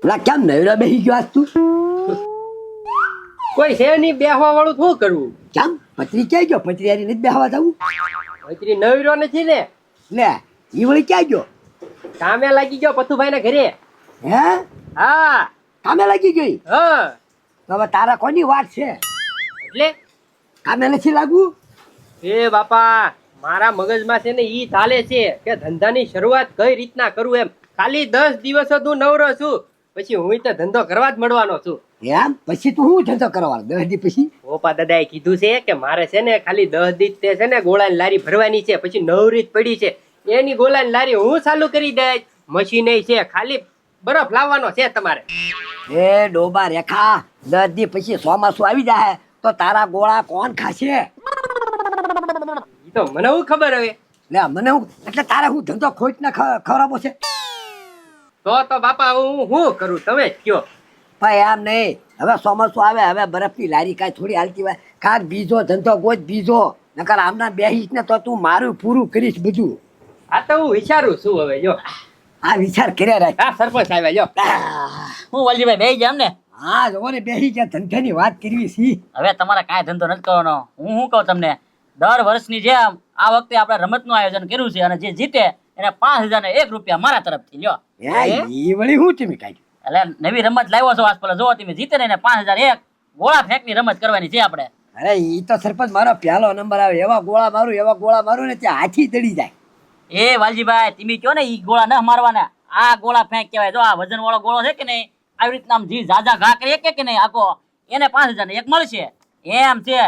લા કેમ નવરા બેસી ગયો આજ તું? કોઈ છે નહીં બેહવા વાળું શું કરવું? કેમ પત્રી ક્યાં ગયો? પત્રી હારી નથી બેહવા જવું? પત્રી નવરો નથી ને, લે ઈ વળી ક્યાં ગયો? કામે લાગી ગયો પથુભાઈ ના ઘરે. હે હા કામે લાગી ગઈ? હા. તો હવે તારા કોની વાત છે? એટલે કામે નથી લાગવું? એ બાપા મારા મગજમાં છે ને ઈ ચાલે છે કે ધંધાની શરૂઆત કઈ રીતના કરું એમ. ખાલી 10 દિવસ તું નવરો છું, પછી હું તો ધંધો કરવા જ મળવાનો છું. એમ પછી તું શું ધંધો કરવાનો 10 દી પછી? ઓપા દાદાએ કીધું છે કે મારે છે ને ખાલી 10 દી તે છે ને ગોળાની લારી ભરવાની છે, પછી નવરી જ પડી છે એની ગોળાની લારી હું ચાલુ કરી દઈશ. મશીન છે, ખાલી બરફ લાવવાનો છે તમારે. એ ડોબા રેખા 10 દી પછી ચોમાસું આવી જાય તો તારા ગોળા કોણ ખાશે? ઈ તો મને હું ખબર હવે. લે મને હું એટલે તારે હું ધંધો ખોટ ને ખવડાવો છે? તો બાપા હું શું કરું તમે જ કયો. ભાઈ એમ નહીં, હવે ચોમાસું આવે, હવે બરફની લારી કાંઈ થોડી હાલતી હોય. કાંક બીજો ધંધો ગોત બીજો, નકર આમના બેહીશ ને તો તું મારું પૂરું કરીશ બધું. આ તો હું વિચારું છું હવે જો. આ વિચાર કર્યા રાખ. આ સરપંચ આવ્યા જો. હું વાલજીભાઈ બેહી ગયા એમને. હા જોવો ને બેહી ગયા, ધંધાની વાત કરવી છે. હવે તમારે કાંઈ ધંધો નથી કરવાનો. હું શું કહું તમને, દર વર્ષની જેમ આ વખતે આપણે રમતનું આયોજન કર્યું છે અને જે જીતે એને 5,001 રૂપિયા મારા તરફથી લ્યો. હે ઈ વળી હું તમે કાઢ્યું? એટલે નવી રમત લાવ્યો છો આજ પેલા જો તમે જીતે ને એને 5,001 ગોળા ફેંકની રમત કરવાની છે આપણે. અરે ઈ તો સરપંચ મારો પહેલો નંબર આવે. એવા ગોળા મારું ને ત્યાં હાથી ચડી જાય. એ વાલજીભાઈ તમે કહો ને ઈ ગોળા ન મારવાના, આ ગોળા ફેંક કહેવાય. જો આ વજન વાળો ગોળો છે કે નહીં, આવી રીતના આમ જી ઝાઝા ઘા કરીએ કે નહીં આખો, એને 5,001 મળશે એમ છે.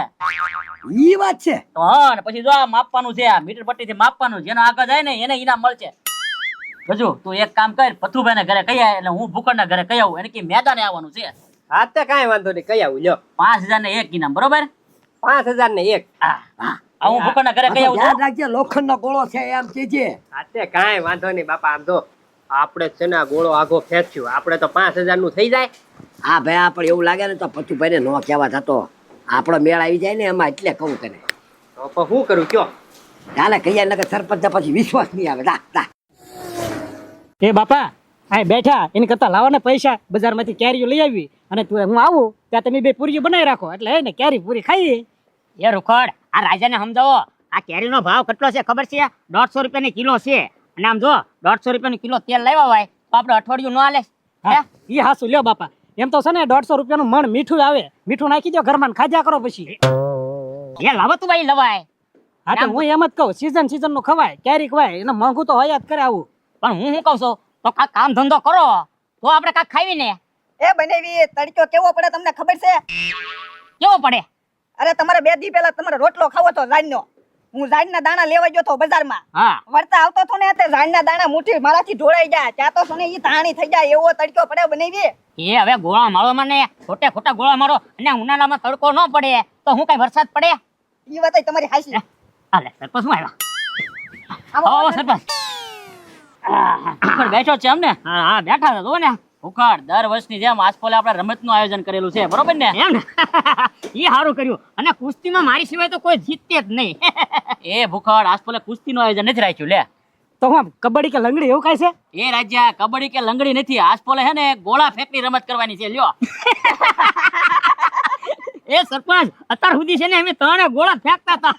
ઈ વાત છે. તો હા, ને પછી જો આ માપવાનું છે, આ મીટર પટ્ટીથી માપવાનું, જેનો આગળ જાય ને એને ઇનામ મળશે. હજુ તું એક કામ કર, પથુભાઈ ને ઘરે કહી આય એટલે હું ભૂખડ ના ઘરે કહી આવું, એને કે મેદાને આવવાનું છે. હા તો કાંઈ વાંધો નહીં, કઈ આવું લ્યો. 5,001 ઇનામ બરોબર. 5,001. હા હું ભૂખડ ના ઘરે કહી આવું યાદ છું. રાખજે લોખંડનો ગોળો છે એમ કેજે. હા તે કાંઈ વાંધો નહીં બાપા. આમ તો આપણે છે ને આ ગોળો આગો ફેંક્યું, આપણે તો 5,000 નું થઈ જાય. હા ભાઈ આપણે એવું લાગે ને તો પતુભાઈ ને નો કહેવા થતો, આપણો મેળ આવી જાય ને એમાં, એટલે કહું તને. તો પણ શું કરું કયો. ચાલે કહીએ નકર સરપંચ પછી વિશ્વાસ નહીં આવે. જા એ બાપા આ બેઠા એને કરતા લાવો ને પૈસા, બજારમાંથી કેરીઓ લઈ આવી અને તું હું આવું ત્યાં તમે બે પૂરીઓ બનાવી રાખો, એટલે હે ને કેરી પૂરી ખાઈએ. એ રૂખડ, આ રાજાને સમજાવો, આ કેરીનો ભાવ કેટલો છે ખબર છે? 150 રૂપિયાની કિલો છે. અને આમ જો 150 રૂપિયાની કિલો તેલ લાવ્યા હોય તો આપણે અઠવાડિયું ન હાલે. હા એ હાસું લ્યો બાપા, એમ તો છે ને 150 રૂપિયાનું મણ મીઠું આવે, મીઠું નાખી દો ઘરમાં ને ખાધ્યા કરો પછી. એ લાવતું ભાઈ લવાય. હા તો હું એમ જ કહું, સીઝન નું ખવાય, કેરી ખવાય, એને મોંઘું તો હોય જ કરે આવું. પણ હું શું કહું છું, તો કાંક કામ ધંધો કરો તો આપણે કાંક ખાવી ને. એ બનેવી તડકો કેવો પડે તમને ખબર છે? કેવો પડે? અરે તમારે 2 દી પહેલા તમારે રોટલો ખાવો તો જાણનો, હું જાણના દાણા લેવા ગયો તો બજારમાં. હા વળતા આવતો તો ને તે જાણના દાણા મુઠ્ઠી મારાથી ઢોળાઈ જાય, ત્યાં તો સોને ઈ તાણી થઈ જાય એવો તડકો પડે બનેવી. એ હવે ગોળા મારો મને, ખોટા ગોળા મારો, અને ઉનાળામાં તડકો ન પડે તો હું કઈ વરસાદ પડે? ઈ વાત તમારી હાચી. હાલે સરપંચ શું આવ્યા? આવો સરપંચ. ભૂખડ બેઠો છે અમને. હા બેઠા છે જો ને ભૂખડ. દર વર્ષની જેમ આજપોલે આપણે રમતનું આયોજન કરેલું છે બરોબર ને? એમ ને? ઈ સારું કર્યું. અને કુસ્તીમાં મારી સિવાય તો કોઈ જીતે જ નહીં. એ ભૂખડ આજપોલે કુસ્તીનું આયોજન નથી રાખ્યું લે. તો હું કબડ્ડી કે લંગડી એવું કાંઈ છે? એ રાજ્યા કબડ્ડી કે લંગડી નથી, આજપોલે હે ને ગોળા ફેંકની રમત કરવાની છે લ્યો. એ સરપંચ અત્યાર સુધી છે ને અમે 3 ગોળા ફેંકતા હતા.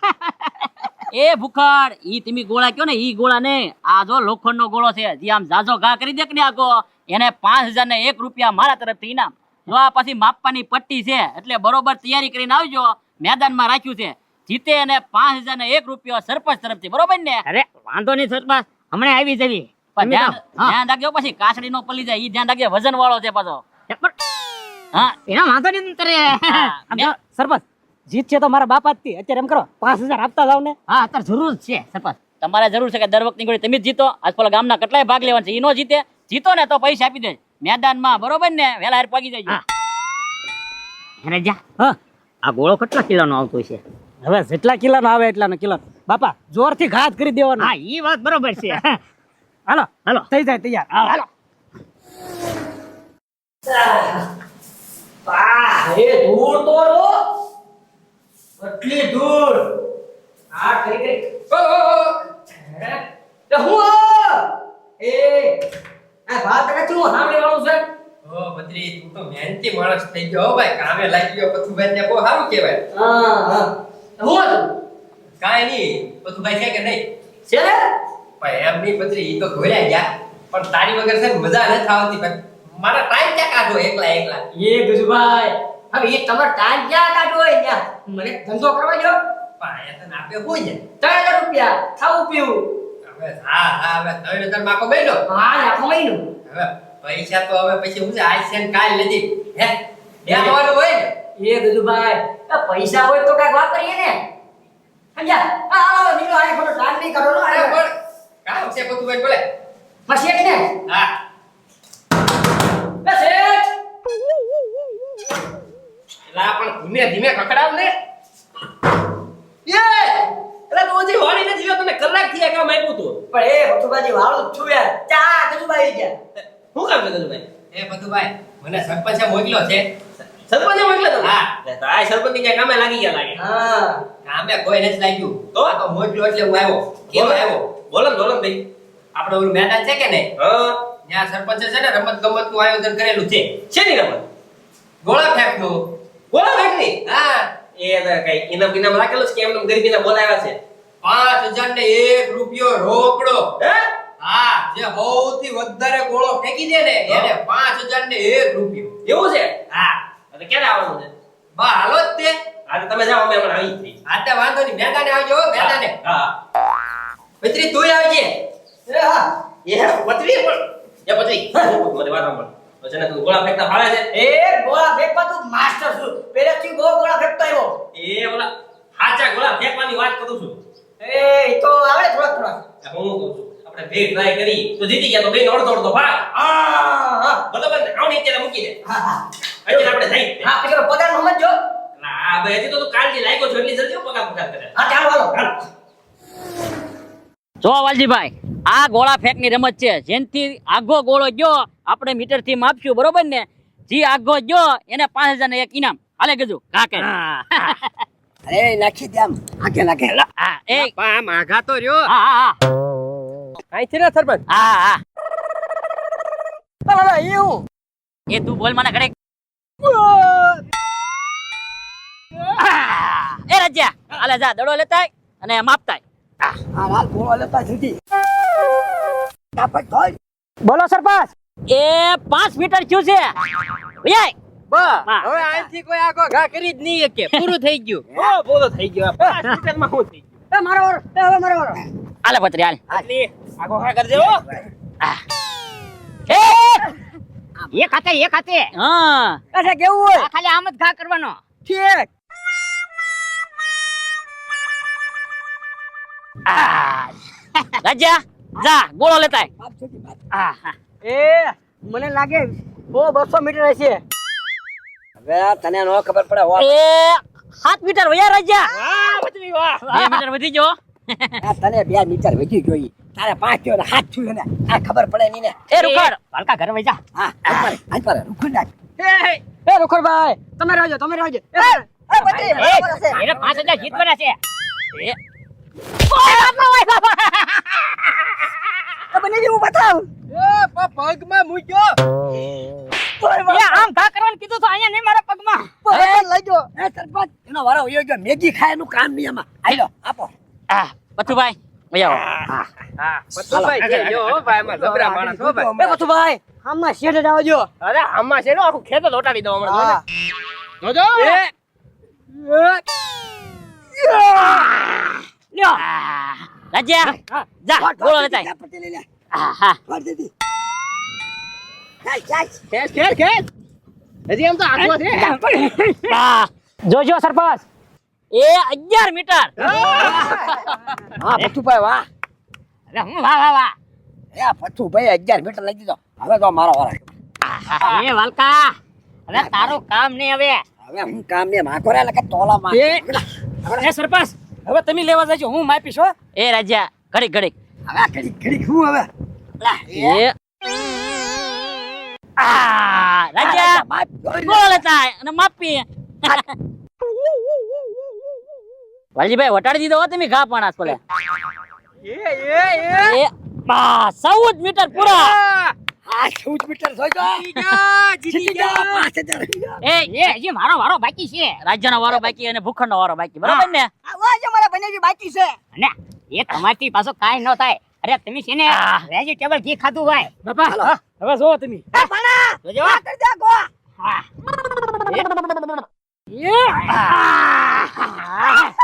એ ભૂખડ ઈ તમે ગોળા કયો ને ઈ ગોળા ને, આ જો લોખંડનો ગોળો છે જે આમ ઝાઝો ઘા કરી દે કે ને આગો, એને 5,001 રૂપિયા મારા તરફથી ઇનામ. જો આ પછી માપવાની પટ્ટી છે, એટલે બરોબર તૈયારી કરીને આવજો. મેદાનમાં રાખ્યું છે, જીતે એને 5,001 રૂપિયા સરપંચ તરફથી બરોબર ને? અરે વાંધો નહીં સરપંચ, હમણાં આવી જવી. પણ ધ્યાન રાખજો પછી કાસડી નો પલી જાય, ઈ ધ્યાન રાખજો, વજન વાળો છે પાછો. હા એના વાંધો નહીં કરે. સરપંચ જીત છે તો મારા બાપા જ થી, અત્યારે એમ કરો 5,000 આપતા જાવ ને. હા અત્યારે જરૂર છે સરપંચ. તમારે જરૂર છે કે દર વખતની ગોળી તમે જ જીતો. આજ પેલા ગામના કેટલાય ભાગ લેવાના છે, ઈ નો જીતે, જીતો ને તો પૈસા આપી દે મેદાનમાં બરોબર ને? વેલા હાર પાકી જાય. અરે જા, હા આ ગોળો કેટલા કિલોનો આવતો છે? હવે જેટલા કિલ્લાનો આવે એટલાનો કિલ્લો. બાપા જોરથી ઘાત કરી દેવાનો. હા ઈ વાત બરોબર છે. હાલો હાલો થઈ જાય તૈયાર. હાલો. એ ધૂળ તો રો કેટલી ધૂળ. આ કરી ઓ તો હું એ આ વાત કચું સાંભળી વાળું છે. ખેતી માણસ થઈ ગયો હો ભાઈ, કામે લાગી ગયો પથુભાઈ ને બહુ સારું કહેવાય. હું હતું કાંઈ નહીં, પથુભાઈ છે કે નહીં? છે ને ભાઈ એમ નહીં પત્રી, ઈ તો ઘોડ્યા ગયા, પણ તારી વગર છે ને મજા નથી આવતી ભાઈ. મારા ટાઈમ ક્યાં કાઢો એકલા એકલા? એ ગજુભાઈ હવે એ તમારો ટાઈમ ક્યાં કાઢવો હોય ત્યાં મને ધંધો કરવા જો પાયા તને આપે હોય ને. 3000 રૂપિયા ખાવું પીવું હવે હા હા હવે 3000 માકો બેનો. હા આખો મહિનો હવે પૈસા તો હવે પછી હું છે આજ છે ને કાલ નથી. હે દેવાનું હોય ને. એ ગજુભાઈ આ પૈસા હોય તો કાંઈક વાપરીએ ને સમજ્યા? આ આવો નીકળો, આ ખોટો ટાઈમ નહીં કરો અરે પણ કામ છે પથુભાઈ બોલે. પછી એક ને હા બસ એક એલા પણ ધીમે ધીમે કકડાવ ને. એલા તો હજી વાળી નથી ગયો, તને કલાક થી આ કામ આપ્યું તું. પણ એ ભતુભાજી વાળું જ છું યાર ચા ગજુભાઈ ગયા શું કામ છે ભાઈ? એ પથુભાઈ મને સરપંચે મોકલ્યો છે. સરપંચે મોકલ્યો તો? હા લે તો આ સરપંચ ની કામે લાગી ગયા લાગે. હા કામે કોઈ નથી લાગ્યું તો આ તો મોકલ્યો એટલે હું આવ્યો. કેમ આવ્યો? બોલો ભાઈ. આપણે ઓલું મેદાન છે કે નહીં? ત્યાં સરપંચે છે ને રમત ગમત નું આયોજન કરેલું છે. શેની રમત? ગોળા ફેંક નું. ગોળા ફેંક ની? હા એ તો કઈ ઇનામ રાખેલું છે કે એમને ગરીબીના બોલાવ્યા છે. 5000 ને 1 રૂપિયો રોકડો. હે? હા જે સૌથી વધારે ગોળો ફેંકી દે ને એને 5000 ને 1 રૂપિયો. એવું છે? હા તો ક્યારે આવવાનું છે? બા હાલો જ તે. આજે તમે જાઓ, અમે હમણાં આવી જઈએ. આજે વાંધો નહીં, મેદાને આવજો હો, મેદાને. હા પત્રી તું આવજે. એ હા એ પત્રી પણ એ પત્રી મને વાત સાંભળ. તો છે ને તું ગોળા ફેંકતા ફાવે છે? એ ગોળા ફેંકવા તું માસ્ટર છું પહેલેથી બહુ ગોળા ફેંકતો આવ્યો એ ઓલા સાચા ગોળા ફેંકવાની વાત કરું છું. એ તો આવડે થોડા હું કહું છું આપણે બે ટ્રાય કરી તો જીતી ગયા તો બે અડધો ભાગ. હા બરોબર ને? આવની અત્યારે મૂકી દે. હા અત્યારે આપણે જઈ. હા પેલો પગાર નો સમજો ના ભાઈ હજી તો તું કાલથી લાગ્યો છો એટલી જલ્દી પગાર કરે. હા ચાલો હાલો જો વાલજીભાઈ આ ગોળા ફેંકની રમત છે. જેનથી આગો ગોળો ગયો આપણે મીટર થી માપશું, બરોબર ને? જી આગો ગયો એને 5000 ને એક ઇનામ. હાલે ગજુ ઘા કે અરે નાખી દે આમ આગે નાખે. હા એ આમ આઘા તો રહ્યો. હા હા કાઈ છે ને સરપંચ? હા હા ચાલો એવું એ તું બોલ મને ઘડે. એ રજા હાલે જા દડો લેતાય અને માપતાય. આ રાત ગોળો લેતા સુધી કાપડ થોય. બોલો સરપંચ. એ 5 મીટર થયું છે ભૈયા. બા હવે આથી કોઈ આગો ઘા કરી જ નહીં કે પૂરું થઈ ગયું. હો બોલો થઈ ગયો. 5 મીટરમાં શું થઈ ગયું? એ મારો વારો હવે મારો વારો હાલે પત્રી હાલ. આટલી આગો ઘા કરજે હો. એ ખાતે હા અચ્છા કેવું હોય આ ખાલી આમ જ ઘા કરવાનો. ઠીક રજા જા ગોળો લેતાય. બાપ સુધી બાપ. હા હા એ મને લાગે 200 મીટર હશે હવે તને નો ખબર પડે હો. એ 7 મીટર વયા રજા. વાહ પત્ની વાહ. 2 મીટર વધી ગયો. આ તને 2 મીટર વધી ગઈ. તારે 5 થયો ને 7 થયું ને આ ખબર પડે નહીં ને. એ રૂખડ વાલકા ઘરે વઈ જા. હા આજ પર રૂખું નાખ. એ રૂખડભાઈ તમે રહેજો એ બધી બરાબર છે એને 5000 જીતવાના છે. એ ઓય બાપા આ બને જેવું બતાવ એ પગમાં મૂક્યો. એ આમ ઘા કરવાનું કીધું તો અહીંયા નહીં મારા પગમાં. પણ લઈ ગયો એ સરપંચ એનો વારો વયો ગયો. મેગી ખાય એનું કામ નહીં આમાં. આયલો આપો. આ બથુભાઈ વઈ આવો. હા પત્તુભાઈ છે જો હો ભાઈ માં ગબરા માણસ હો ભાઈ. એ બથુભાઈ આમાં શેઠ જ આવજો અરે આમાં છે ને આખું ખેતર લોટાડી દો હમણાં. હા જોજો. લ્યો રજા જા ગોળો લેતાય. પટેલ લે. હા હા વાર દેતી. ચાલ ચાલ. ખેસ. હજી એમ તો આખો છે. હા જોજો સરપંચ. એ 11 મીટર. હા પથુભાઈ વાહ. અરે હું વાહ એ પથુભાઈ 11 મીટર લઈ દીધો. હવે તો મારો વારો. એ વાલકા હવે તારું કામ નહીં હવે. હવે હું કામ ને માકો રે લકે તોલા માં. એ સરપંચ હવે તમે લેવા જજો, હું માપીશ હો. એ રાજા ઘડીક હવે ઘડી ઘડી હું હવે. એ આ રાજા ગોળો લેતાય અને માપી. વાલજીભાઈ વટાડી દીધો હો તમે ઘા પાણાસ પેલે. એ 14 મીટર પૂરા. આ 14 મીટર જોઈજો. જીતી ગયા 5000. એ હજી મારો વારો બાકી છે. રાજ્યનો વારો બાકી અને ભૂખડનો વારો બાકી બરાબર ને આ વાજ અમારા બંને બાકી છે. અને એ તમારથી પાછો કાંઈ ન થાય. અરે તમે છે ને વેજીટેબલ ઘી ખાધું હોય. બાપા હવે જો તમે એ ભણા જોજો. આ કરી દે ગો.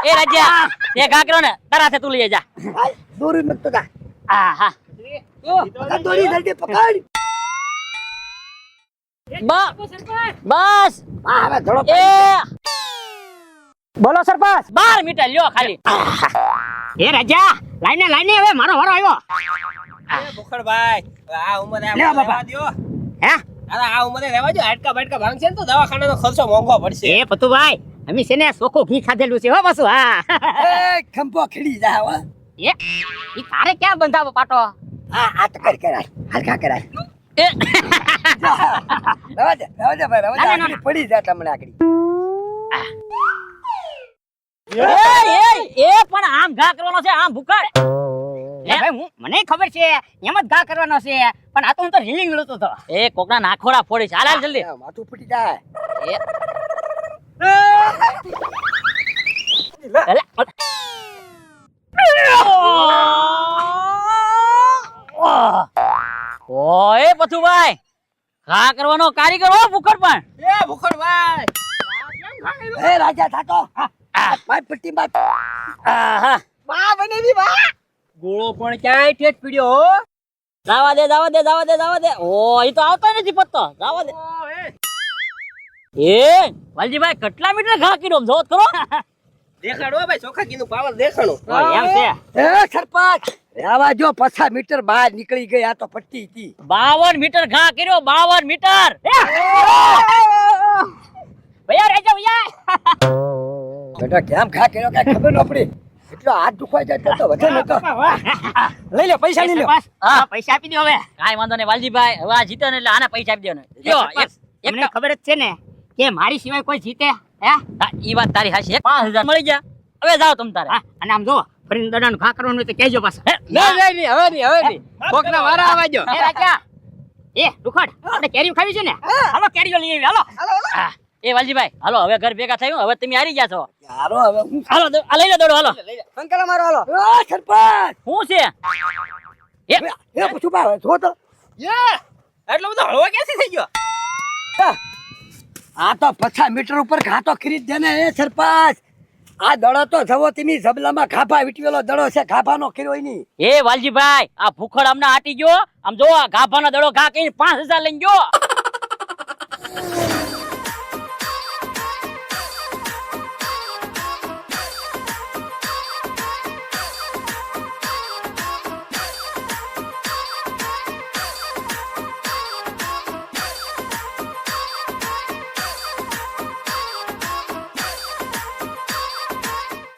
એ રાજ્યા તે ઘા કર્યો ને તારા હાથે તું લઈ જા હાલ, દોરી મત તા. આહા પકડ દોરી જલ્દી પકડ. બસ હા હવે ધડો એ બોલો સરપંચ 12 મીટર લ્યો ખાલી એ રાજા લાઈને હવે મારો વારો આવ્યો. ભૂખડભાઈ આ ઉંમરે લે બાપા. દ્યો. હે અરે આ ઉંમરે રહેવા જો હાડકા બાડકા ભાંગશે ને તો દવાખાનાનો ખર્ચો મોંઘો પડશે. એ પતુભાઈ અમે છે ને ચોખ્ખું ઘી ખાધેલું છે હો પાછું. હા એ ખંભો ખીડી જા હો. એ ઈ તારે ક્યાં બંધાવો પાટો? આ તો કર કરાય. હલકા કરાય. એ રવા દે ભાઈ રવા દે. ના, ના, આકડી પડી જા તમને આકડી. એ પણ આમ ઘા કરવાનો છે આમ ભૂખડ એ ભાઈ મને ખબર છે એમ જ ઘા કરવાનો છે પણ આ તો હું તો રીલિંગ લેતો હતો. એ કોકના નાખોડા ફોડી છે હાલ જલ્દી એ, માથું ફૂટી જાય. ઓય પથુભાઈ ઘા કરવાનો કારીગર હો ભૂખડ પણ એ ભૂખડભાઈ એ રાજા થાતો. માય પટ્ટી બાત. આહા બા બનેવી બા. ગોળો પણ ક્યાંય ઠેઠ પીડ્યો હો. જાવા દે ઓ ઈ તો આવતો નથી પત્તો જાવા દે એ વાલજીભાઈ કેટલા મીટર ઘા કર્યો જોત કરો દેખાડો ભાઈ ચોખા ઘીનું પાવર દેખાડો. એમ છે. એ સરપંચ રેવા જો 50 મીટર બહાર નીકળી ગઈ. આ તો પટ્ટી હતી. 52 મીટર ઘા કર્યો 52 મીટર ભૈયા રહેજો ભૈયા. બેટા કેમ ખા કર્યો કઈ ખબર ન પડી. એટલો હાથ દુખવાઈ જાય તો વજન હતો. લઈ લે પૈસા લઈ લે. સરપંચ, આ પૈસા આપી દો હવે. કાઈ વાંધો નહીં વાલજીભાઈ હવે આ જીતે ને એટલે આને પૈસા આપી દેવાનો લ્યો સરપંચ, તમને ખબર જ છે ને કે મારી સિવાય કોઈ જીતે હે? ઈ વાત તારી હાચી 5000 મળી ગયા હવે જાઓ તમ તારે હા, અને આમ જો ફરીને દડાનું ઘા કરવાનું હોય તો કહેજો પાછું. નહીં હવે નહીં કોકના વારા આવાજો. એ રાજા એ દુખડ આપણે કેરી ખાવી છે ને હાલો કેરીઓ લઈ આવી હાલો. હા, એ વાલજીભાઈ હાલો હવે ઘર ભેગા થયું હવે તમે હારી ગયા છો યારો હવે હું હાલો આ લઈ લે દોડો હાલો અંકલ મારો હાલો. સરપંચ શું છે એ પૂછું બા જો તો. એટલો બધો હળવો ક્યાંથી થઈ ગયો? આ તો 50 મીટર ઉપર ઘાતો ખરીદ દે ને. એ સરપંચ આ દડો તો જવો તમે જબલામાં ખાફા વીટવેલો દડો છે. ખાફાનો કર્યો નહીં. એ વાલજીભાઈ આ ભૂખડ આમને આટી ગયો આમ જો આ ગાભાનો દડો ઘા કઈ 5000 લઈને ગયો